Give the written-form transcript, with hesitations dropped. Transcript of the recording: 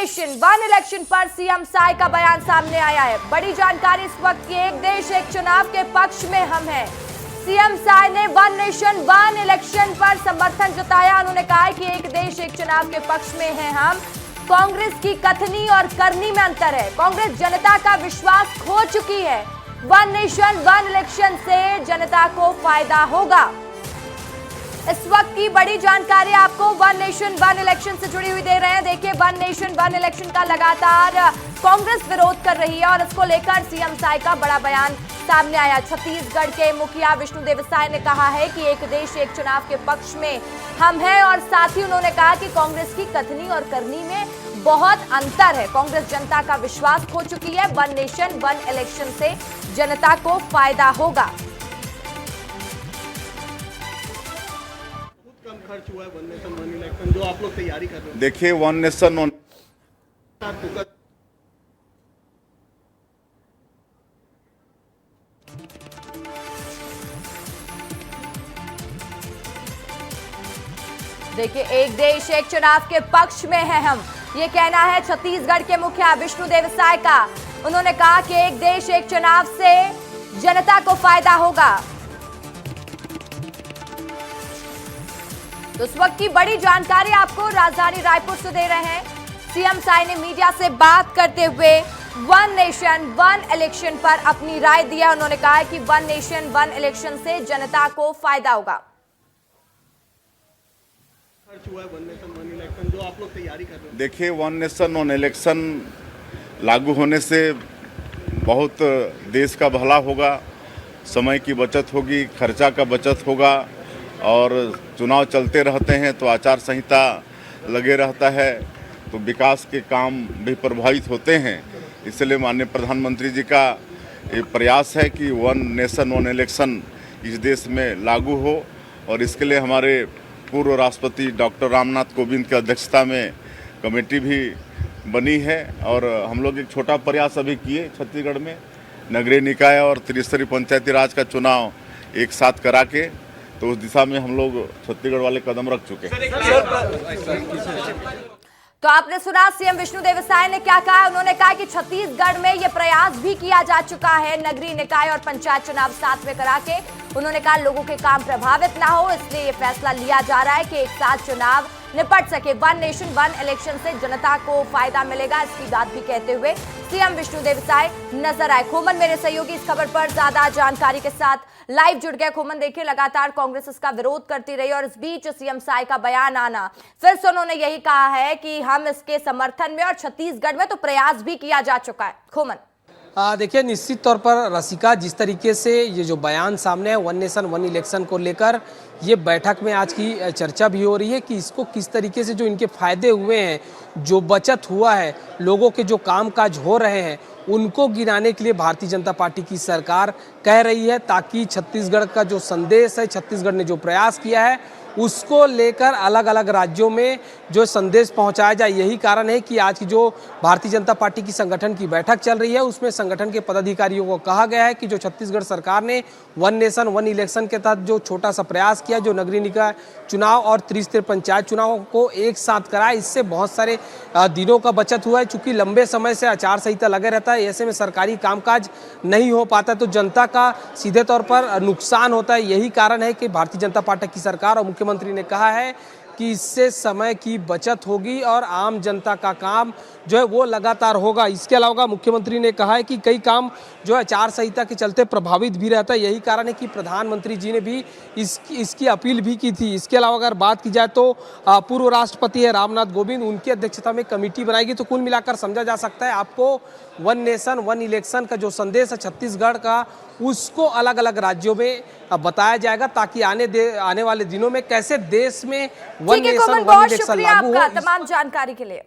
Nation one election पर CM Sai का बयान सामने आया है। बड़ी जानकारी इस वक्त की, एक देश एक चुनाव के पक्ष में हम हैं। सीएम साय ने वन नेशन वन इलेक्शन पर समर्थन जताया। उन्होंने कहा कि एक देश एक चुनाव के पक्ष में हैं हम। कांग्रेस की कथनी और करनी में अंतर है। कांग्रेस जनता का विश्वास खो चुकी है। वन नेशन वन इलेक्शन से जनता को फायदा होगा। इस वक्त की बड़ी जानकारी आपको वन नेशन वन इलेक्शन से जुड़ी हुई दे रहे हैं। देखिए, वन नेशन वन इलेक्शन का लगातार कांग्रेस विरोध कर रही है और इसको लेकर सीएम साय का बड़ा बयान सामने आया। छत्तीसगढ़ के मुखिया विष्णुदेव साय ने कहा है कि एक देश एक चुनाव के पक्ष में हम हैं और साथ ही उन्होंने कहा कि कांग्रेस की कथनी और करनी में बहुत अंतर है। कांग्रेस जनता का विश्वास खो चुकी है। वन नेशन वन इलेक्शन से जनता को फायदा होगा। कम खर्च हुआ है वन नेशन वन इलेक्शन जो आप लोग तैयारी कर रहे हैं। देखिए, वन नेशन वन देखिए, एक देश एक चुनाव के पक्ष में है हम, ये कहना है छत्तीसगढ़ के मुखिया विष्णुदेव साय का। उन्होंने कहा कि एक देश एक चुनाव से जनता को फायदा होगा। तो इस वक्त की बड़ी जानकारी आपको राजधानी रायपुर से दे रहे हैं। सीएम साय ने मीडिया से बात करते हुए वन नेशन वन इलेक्शन पर अपनी राय दिया। उन्होंने कहा कि वन नेशन वन इलेक्शन से जनता को फायदा होगा। खर्च हुआ है वन नेशन वन इलेक्शन जो आप लोग तैयारी कर रहे हैं। देखिए, वन नेशन वन इलेक्शन लागू होने से बहुत देश का भला होगा, समय की बचत होगी, खर्चा का बचत होगा। और चुनाव चलते रहते हैं तो आचार संहिता लगे रहता है, तो विकास के काम भी प्रभावित होते हैं। इसलिए माननीय प्रधानमंत्री जी का ये प्रयास है कि वन नेशन वन इलेक्शन इस देश में लागू हो। और इसके लिए हमारे पूर्व राष्ट्रपति डॉक्टर रामनाथ कोविंद की अध्यक्षता में कमेटी भी बनी है। और हम लोग एक छोटा प्रयास अभी किए छत्तीसगढ़ में, नगरीय निकाय और त्रिस्तरीय पंचायती राज का चुनाव एक साथ करा के, तो उस दिशा में हम लोग छत्तीसगढ़ वाले कदम रख चुके हैं। तो आपने सुना सीएम विष्णुदेव साय ने क्या कहा। उन्होंने कहा कि छत्तीसगढ़ में यह प्रयास भी किया जा चुका है, नगरीय निकाय और पंचायत चुनाव साथ में करा के। उन्होंने कहा लोगों के काम प्रभावित ना हो, इसलिए ये फैसला लिया जा रहा है कि एक साथ चुनाव निपट सके। वन नेशन वन इलेक्शन से जनता को फायदा मिलेगा, इसकी बात भी कहते हुए सीएम विष्णुदेव साय नजर आए। खोमन मेरे सहयोगी इस खबर पर ज्यादा जानकारी के साथ लाइव जुड़ गए। खोमन, देखिए, लगातार कांग्रेस इसका विरोध करती रही और इस बीच सीएम साय का बयान आना, फिर से उन्होंने यही कहा है कि हम इसके समर्थन में, और छत्तीसगढ़ में तो प्रयास भी किया जा चुका है। खोमन, देखिए, निश्चित तौर पर रसिका, जिस तरीके से ये जो बयान सामने है वन नेशन वन इलेक्शन को लेकर, ये बैठक में आज की चर्चा भी हो रही है कि इसको किस तरीके से जो इनके फायदे हुए हैं, जो बचत हुआ है, लोगों के जो कामकाज हो रहे हैं, उनको गिनाने के लिए भारतीय जनता पार्टी की सरकार कह रही है, ताकि छत्तीसगढ़ का जो संदेश है, छत्तीसगढ़ ने जो प्रयास किया है, उसको लेकर अलग अलग राज्यों में जो संदेश पहुंचाया जाए। यही कारण है कि आज की जो भारतीय जनता पार्टी की संगठन की बैठक चल रही है, उसमें संगठन के पदाधिकारियों को कहा गया है कि जो छत्तीसगढ़ सरकार ने वन नेशन वन इलेक्शन के तहत जो छोटा सा प्रयास किया, जो नगरीय निकाय चुनाव और त्रिस्तरीय पंचायत चुनाव को एक साथ कराया, इससे बहुत सारे दिनों का बचत हुआ है। चूंकि लंबे समय से आचार संहिता लगे रहता है, ऐसे में सरकारी कामकाज नहीं हो पाता, तो जनता का सीधे तौर पर नुकसान होता है। यही कारण है कि भारतीय जनता पार्टी की सरकार और मुख्यमंत्री ने कहा है कि इससे समय की बचत होगी और आम जनता का काम जो है वो लगातार होगा। इसके अलावा मुख्यमंत्री ने कहा है कि कई काम जो है आचार संहिता के चलते प्रभावित भी रहता है। यही कारण है कि प्रधानमंत्री जी ने भी इसकी अपील भी की थी। इसके अलावा अगर बात की जाए तो पूर्व राष्ट्रपति है रामनाथ कोविंद, उनकी अध्यक्षता में कमेटी बनाएगी। तो कुल मिलाकर समझा जा सकता है आपको वन नेशन वन इलेक्शन का जो संदेश है छत्तीसगढ़ का, उसको अलग अलग राज्यों में बताया जाएगा, ताकि आने वाले दिनों में कैसे देश में वन नेशन वन इलेक्शन लागू हो। तमाम जानकारी के लिए